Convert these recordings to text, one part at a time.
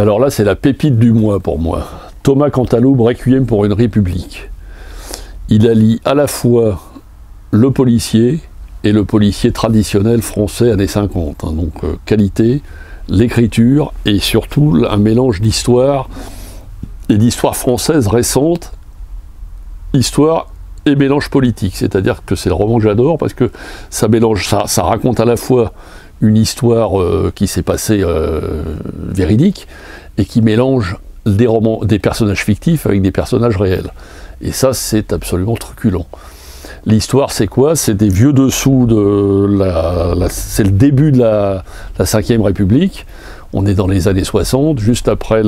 Alors là, c'est la pépite du mois pour moi. Thomas Cantaloupe, Requiem pour une République. Il allie à la fois le policier et le policier traditionnel français années 50. Hein, donc qualité, l'écriture et surtout un mélange d'histoire et d'histoire française récente, histoire et mélange politique. C'est-à-dire que c'est le roman que j'adore parce que ça mélange, ça raconte à la fois une histoire qui s'est passée véridique et qui mélange des personnages fictifs avec des personnages réels. Et ça, c'est absolument truculent. L'histoire, c'est quoi? C'est des vieux dessous c'est le début de la Ve République. On est dans les années 60, juste après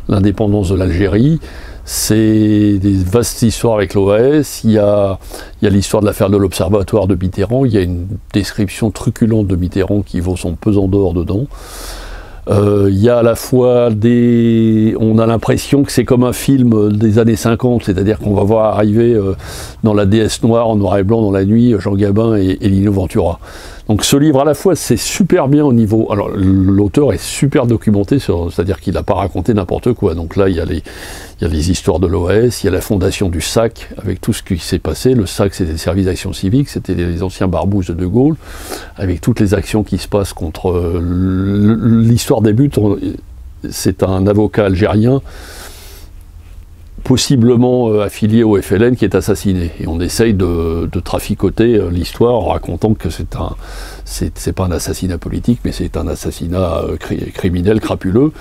l'indépendance de l'Algérie. C'est des vastes histoires avec l'OAS. Il y a l'histoire de l'affaire de l'Observatoire de Mitterrand. Il y a une description truculente de Mitterrand qui vaut son pesant d'or dedans. Il y a à la fois on a l'impression que c'est comme un film des années 50, c'est-à-dire qu'on va voir arriver dans la déesse noire en noir et blanc dans la nuit Jean Gabin et Lino Ventura. Donc ce livre à la fois c'est super bien au niveau, alors l'auteur est super documenté, c'est-à-dire qu'il n'a pas raconté n'importe quoi. Donc là il y a les histoires de l'OAS, il y a la fondation du SAC avec tout ce qui s'est passé. Le SAC c'était le service d'action civique, c'était les anciens barbouzes de Gaulle, avec toutes les actions qui se passent contre l'histoire débute. C'est un avocat algérien possiblement affilié au FLN qui est assassiné. Et on essaye de traficoter l'histoire en racontant que c'est pas un assassinat politique, mais c'est un assassinat criminel, crapuleux.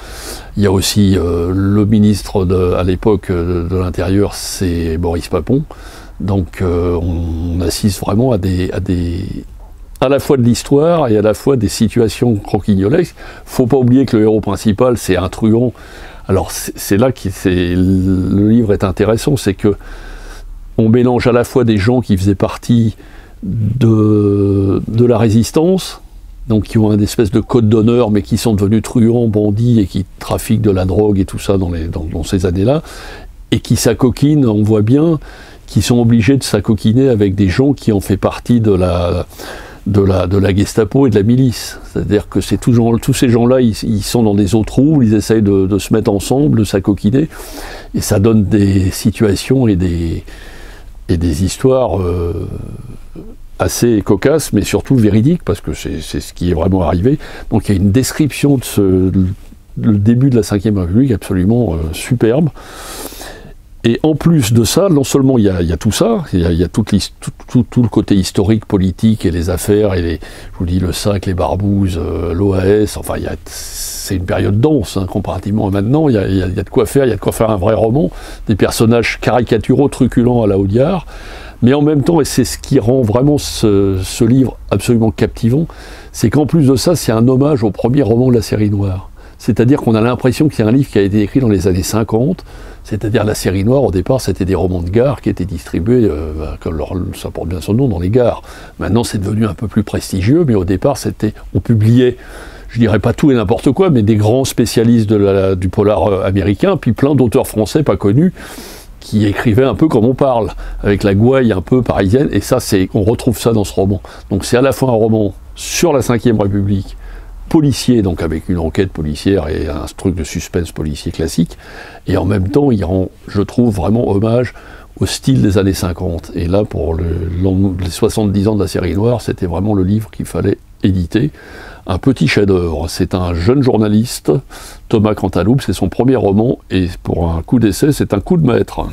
Il y a aussi le ministre à l'époque de l'Intérieur, c'est Boris Papon. Donc on assiste vraiment à la fois de l'histoire et à la fois des situations croquignolesques. Faut pas oublier que le héros principal, c'est un truand. Alors c'est là que le livre est intéressant, c'est que on mélange à la fois des gens qui faisaient partie de la résistance, donc qui ont une espèce de code d'honneur, mais qui sont devenus truands, bandits, et qui trafiquent de la drogue et tout ça dans ces années-là, et qui s'acoquinent, on voit bien, qui sont obligés de s'acoquiner avec des gens qui ont fait partie de la Gestapo et de la milice. C'est-à-dire que tous ces gens-là, ils sont dans des eaux troubles, ils essayent de se mettre ensemble, de s'acoquiner, et ça donne des situations et des histoires assez cocasses, mais surtout véridiques, parce que c'est ce qui est vraiment arrivé. Donc il y a une description de le début de la Ve République absolument superbe. Et en plus de ça, non seulement il y a tout ça, il y a tout le côté historique, politique et les affaires, et je vous dis le SAC, les barbouzes, l'OAS, enfin c'est une période dense, hein, comparativement à maintenant, il y a de quoi faire, il y a de quoi faire un vrai roman, des personnages caricaturaux, truculents à la Audiard, mais en même temps, et c'est ce qui rend vraiment ce livre absolument captivant, c'est qu'en plus de ça, c'est un hommage au premier roman de la série noire. C'est-à-dire qu'on a l'impression que c'est un livre qui a été écrit dans les années 50, c'est-à-dire la série noire, au départ, c'était des romans de gare qui étaient distribués, comme ça porte bien son nom, dans les gares. Maintenant, c'est devenu un peu plus prestigieux, mais au départ, on publiait, je dirais pas tout et n'importe quoi, mais des grands spécialistes du polar américain, puis plein d'auteurs français pas connus, qui écrivaient un peu comme on parle, avec la gouaille un peu parisienne, et ça, on retrouve ça dans ce roman. Donc c'est à la fois un roman sur la Ve République, policier, donc avec une enquête policière et un truc de suspense policier classique, et en même temps il rend, je trouve, vraiment hommage au style des années 50. Et là, pour les 70 ans de la série noire, c'était vraiment le livre qu'il fallait éditer. Un petit chef-d'œuvre. C'est un jeune journaliste, Thomas Cantaloupe, c'est son premier roman, et pour un coup d'essai, c'est un coup de maître.